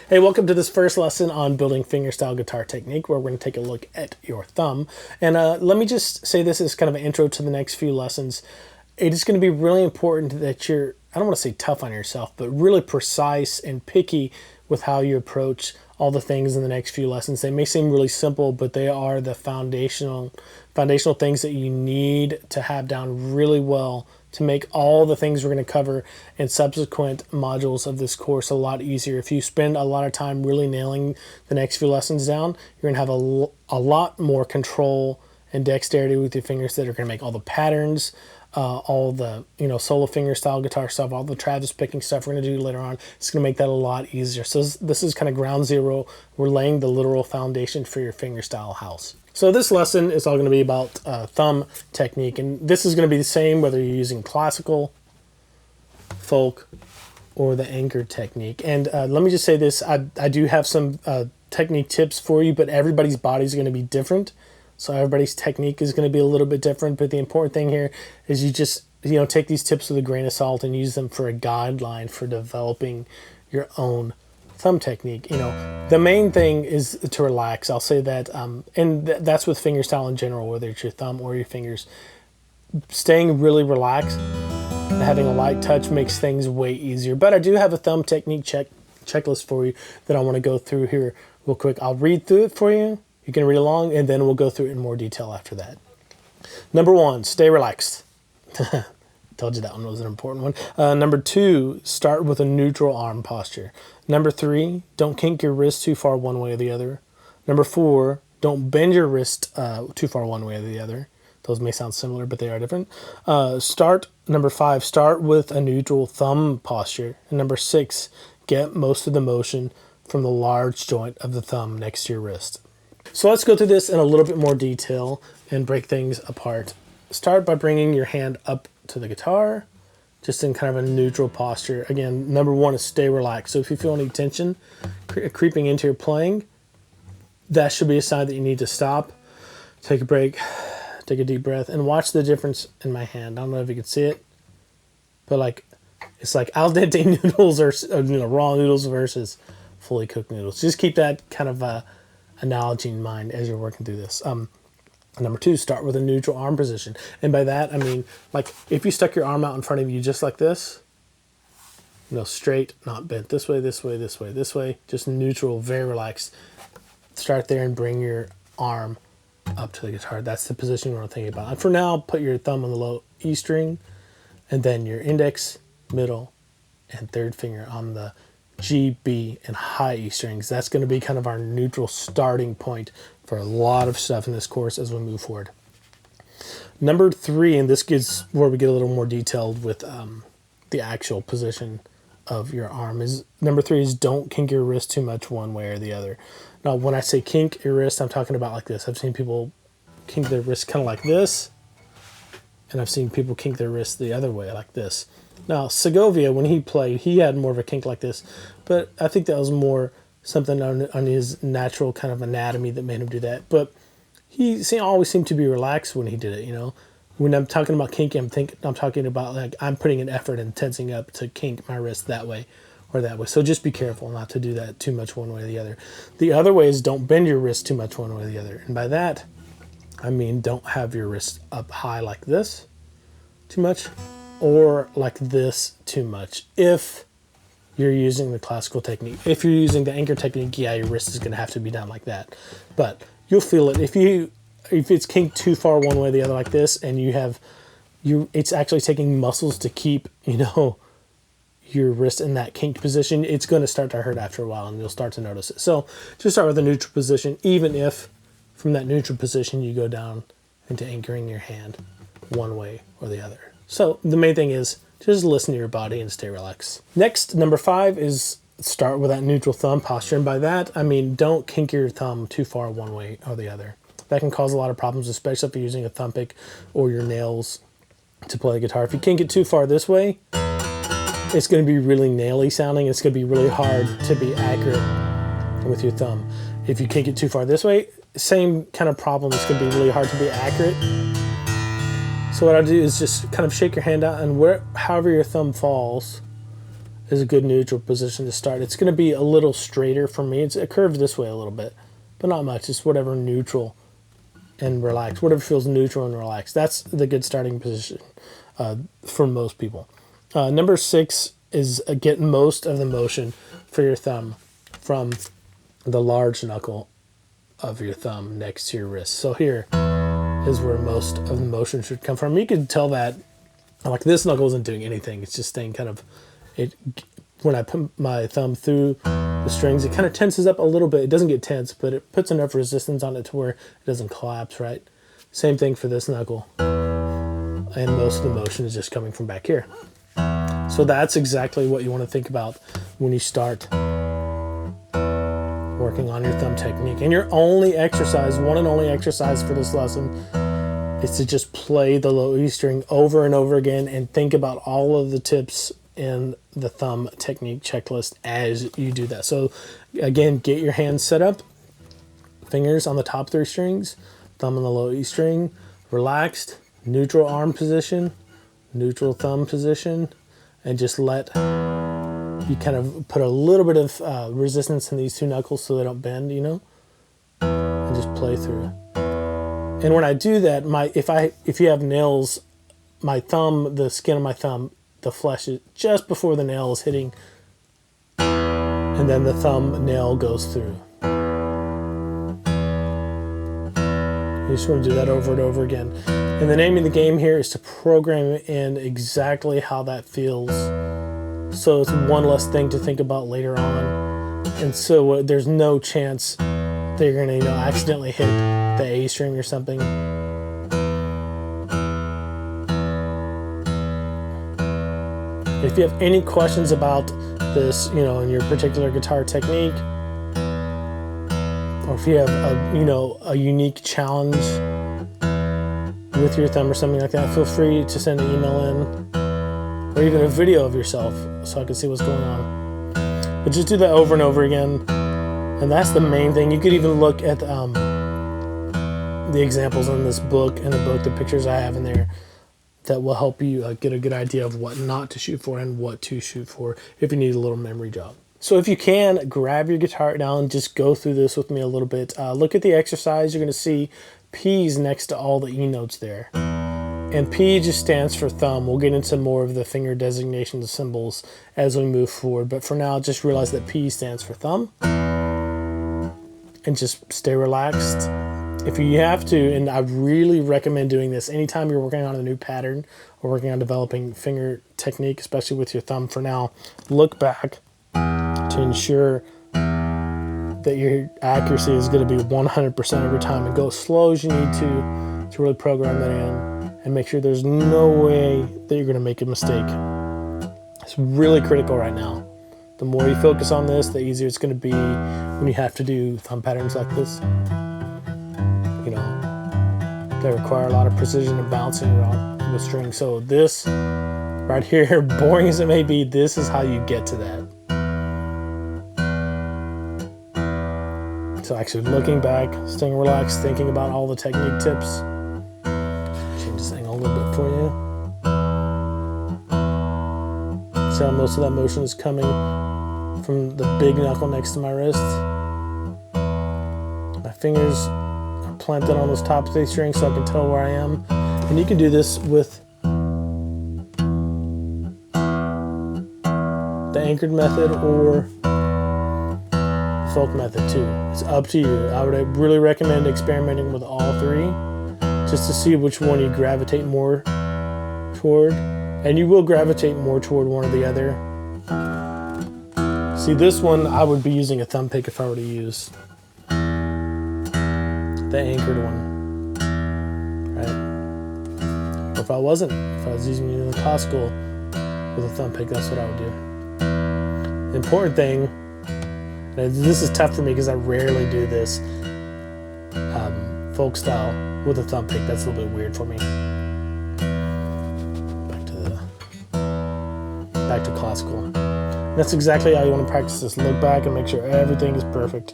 Hey, welcome to this first lesson on building fingerstyle guitar technique, where we're going to take a look at your thumb. And let me just say this as kind of an intro to the next few lessons. It is going to be really important that you're, I don't want to say tough on yourself, but really precise and picky with how you approach all the things in the next few lessons. They may seem really simple, but they are the foundational things that you need to have down really well to make all the things we're going to cover in subsequent modules of this course a lot easier. If you spend a lot of time really nailing the next few lessons down, you're going to have a lot more control and dexterity with your fingers that are going to make all the patterns, all the solo fingerstyle guitar stuff, all the Travis picking stuff we're going to do later on. It's going to make that a lot easier. So this is kind of ground zero. We're laying the literal foundation for your fingerstyle house. So this lesson is all going to be about thumb technique, and this is going to be the same whether you're using classical, folk, or the anchor technique. And let me just say this, I do have some technique tips for you, but everybody's body is going to be different. So everybody's technique is going to be a little bit different, but the important thing here is you just, take these tips with a grain of salt and use them for a guideline for developing your own thumb technique. The main thing is to relax. I'll say that, and that's with fingerstyle in general, whether it's your thumb or your fingers. Staying really relaxed, having a light touch makes things way easier. But I do have a thumb technique checklist for you that I want to go through here real quick. I'll read through it for you. You can read along, and then we'll go through it in more detail after that. Number 1, stay relaxed. Told you that one was an important one. Number 2, start with a neutral arm posture. Number 3, don't kink your wrist too far one way or the other. Number 4, don't bend your wrist too far one way or the other. Those may sound similar, but they are different. Number 5, start with a neutral thumb posture. And number 6, get most of the motion from the large joint of the thumb next to your wrist. So let's go through this in a little bit more detail and break things apart. Start by bringing your hand up to the guitar, just in kind of a neutral posture. Again, number 1 is stay relaxed. So if you feel any tension creeping into your playing, that should be a sign that you need to stop, take a break, take a deep breath, and watch the difference in my hand. I don't know if you can see it, but it's like al dente noodles or raw noodles versus fully cooked noodles. Just keep that kind of analogy in mind as you're working through this. Number 2, start with a neutral arm position. And by that, I mean, if you stuck your arm out in front of you just like this, straight, not bent this way, this way, this way, this way, just neutral, very relaxed. Start there and bring your arm up to the guitar. That's the position you want to think about. And for now, put your thumb on the low E string, and then your index, middle, and third finger on the G, B, and high E strings. That's going to be kind of our neutral starting point for a lot of stuff in this course as we move forward. Number 3, and this gets where we get a little more detailed with the actual position of your arm, is number 3 is don't kink your wrist too much one way or the other. Now, when I say kink your wrist, I'm talking about like this. I've seen people kink their wrist kind of like this, and I've seen people kink their wrist the other way like this. Now, Segovia, when he played, he had more of a kink like this, but I think that was more something on his natural kind of anatomy that made him do that. But he always seemed to be relaxed when he did it, When I'm talking about kinking, I'm talking about I'm putting an effort and tensing up to kink my wrist that way or that way. So just be careful not to do that too much one way or the other. The other way is don't bend your wrist too much one way or the other. And by that, I mean don't have your wrist up high like this too much, or like this too much. If you're using the classical technique, if you're using the anchor technique, yeah, your wrist is going to have to be down like that. But you'll feel it if it's kinked too far one way or the other like this, and it's actually taking muscles to keep your wrist in that kinked position. It's going to start to hurt after a while, and you'll start to notice it. So just start with a neutral position, even if from that neutral position you go down into anchoring your hand one way or the other. So the main thing is just listen to your body and stay relaxed. Next, number 5 is start with that neutral thumb posture. And by that, I mean don't kink your thumb too far one way or the other. That can cause a lot of problems, especially if you're using a thumb pick or your nails to play the guitar. If you kink it too far this way, it's going to be really naily sounding. It's going to be really hard to be accurate with your thumb. If you kink it too far this way, same kind of problem. It's going to be really hard to be accurate. So what I do is just kind of shake your hand out, and however your thumb falls, is a good neutral position to start. It's going to be a little straighter for me. It's curved this way a little bit, but not much. It's whatever neutral and relaxed, whatever feels neutral and relaxed. That's the good starting position for most people. Number 6 is get most of the motion for your thumb from the large knuckle of your thumb next to your wrist. So here is where most of the motion should come from. You can tell that, like, this knuckle isn't doing anything. It's just staying kind of, when I put my thumb through the strings, it kind of tenses up a little bit. It doesn't get tense, but it puts enough resistance on it to where it doesn't collapse, right? Same thing for this knuckle. And most of the motion is just coming from back here. So that's exactly what you want to think about when you start working on your thumb technique. And your only exercise, one and only exercise for this lesson, is to just play the low E string over and over again and think about all of the tips in the thumb technique checklist as you do that. So again, get your hands set up, fingers on the top 3 strings, thumb on the low E string, relaxed, neutral arm position, neutral thumb position, and just let you kind of put a little bit of resistance in these 2 knuckles so they don't bend, you know, and just play through. And when I do that, if you have nails, my thumb, the skin of my thumb, the flesh is just before the nail is hitting, and then the thumb nail goes through. You just want to do that over and over again. And the name of the game here is to program in exactly how that feels, so it's one less thing to think about later on. And so there's no chance that you're going to, accidentally hit the A string or something. If you have any questions about this, in your particular guitar technique, or if you have a unique challenge with your thumb or something like that, feel free to send an email in, or even a video of yourself so I can see what's going on. But just do that over and over again, and that's the main thing. You could even look at the examples in this book and the pictures I have in there that will help you get a good idea of what not to shoot for and what to shoot for if you need a little memory jog. So if you can, grab your guitar now and just go through this with me a little bit. Look at the exercise. You're going to see P's next to all the E notes there. And P just stands for thumb. We'll get into more of the finger designation symbols as we move forward. But for now, just realize that P stands for thumb. And just stay relaxed. If you have to, and I really recommend doing this anytime you're working on a new pattern or working on developing finger technique, especially with your thumb for now, look back to ensure that your accuracy is going to be 100% every time, and go as slow as you need to really program that in and make sure there's no way that you're going to make a mistake. It's really critical right now. The more you focus on this, the easier it's going to be when you have to do thumb patterns like this. They require a lot of precision and bouncing around the string. So this right here, boring as it may be, this is how you get to that. So actually looking back, staying relaxed, thinking about all the technique tips. Change this thing a little bit for you. See how most of that motion is coming from the big knuckle next to my wrist. My fingers are planted on those top 3 strings so I can tell where I am. And you can do this with the anchored method or folk method too. It's up to you. I would really recommend experimenting with all 3 just to see which one you gravitate more toward. And you will gravitate more toward one or the other. See, this one, I would be using a thumb pick if I were to use the anchored one, right? Or if I wasn't, if I was using it in the classical with a thumb pick, that's what I would do. The important thing, and this is tough for me because I rarely do this folk style with a thumb pick. That's a little bit weird for me. Back to classical. And that's exactly how you want to practice this. Look back and make sure everything is perfect.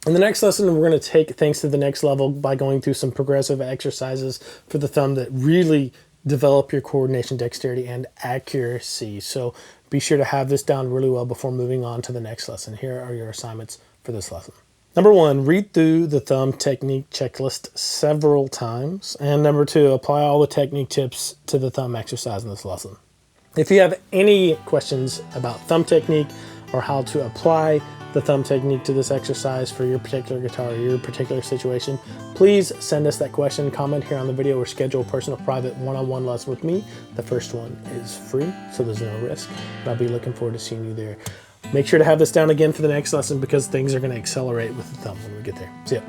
In the next lesson, we're going to take things to the next level by going through some progressive exercises for the thumb that really develop your coordination, dexterity, and accuracy. So be sure to have this down really well before moving on to the next lesson. Here are your assignments for this lesson. Number 1, read through the thumb technique checklist several times. And number 2, apply all the technique tips to the thumb exercise in this lesson. If you have any questions about thumb technique or how to apply the thumb technique to this exercise for your particular guitar or your particular situation, please send us that question, comment here on the video, or schedule a personal private one-on-one lesson with me. The first one is free, so there's no risk. And I'll be looking forward to seeing you there. Make sure to have this down again for the next lesson because things are going to accelerate with the thumb when we get there. See ya.